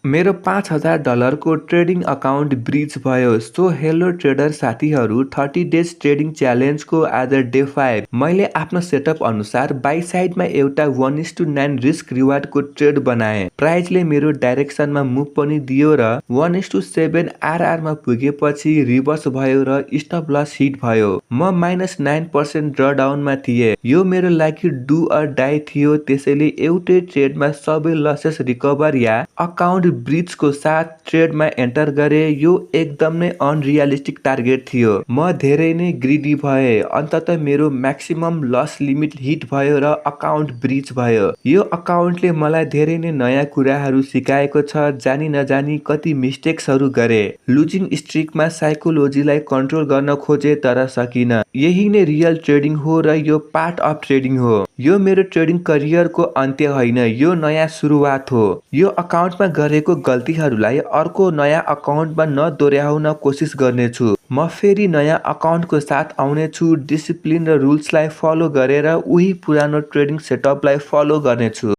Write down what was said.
मेरो $5000 को trading account bridge भयो। सो हेलो ट्रेडर साथीहरू, 30 डेज ट्रेडिङ च्यालेन्जको आज डे 5। मैले आफ्नो सेटअप अनुसार बाई साइडमा एउटा 1:9 रिस्क रिवार्डको ट्रेड बनाएँ। प्राइजले मेरो डाइरेक्सनमा मुभ पनि दियो र 1:7 आरआरमा पुगेपछि रिभर्स भयो र स्टप लस हिट भयो। म -9% ड्रडाउनमा थिएँ। यो मेरो लागि डु अर डाई थियो, त्यसैले एउटै ट्रेडमा सबै लसेस रिकभर या अकाउन्ट ब्रिजको साथ ट्रेडमा एन्टर गरे। यो एकदम नै अनरियलिस्टिक टार्गेट थियो। म धेरै नै ग्रिडी भए। अन्ततः मेरो म्याक्सिमम लस लिमिट हिट भयो र अकाउन्ट ब्रिज भयो। यो अकाउन्टले मलाई धेरै नै नयाँ कुराहरू सिकाएको छ। जानी नजानी कति मिस्टेक्सहरू गरे। लुजिङ स्ट्रिकमा साइकोलोजीलाई कन्ट्रोल गर्न खोजे तर सकिन। यही नै रियल ट्रेडिङ हो र यो पार्ट अफ ट्रेडिङ हो। यो मेरो ट्रेडिङ करियरको अन्त्य होइन, यो नयाँ सुरुवात हो। यो अकाउन्टमा गरेको गल्तीहरूलाई अर्को नयाँ अकाउन्टमा नदोहोऱ्याउन कोसिस गर्नेछु। म फेरि नयाँ अकाउन्टको साथ आउनेछु। डिसिप्लिन र रुल्सलाई फलो गरेर उही पुरानो ट्रेडिङ सेटअपलाई फलो गर्नेछु।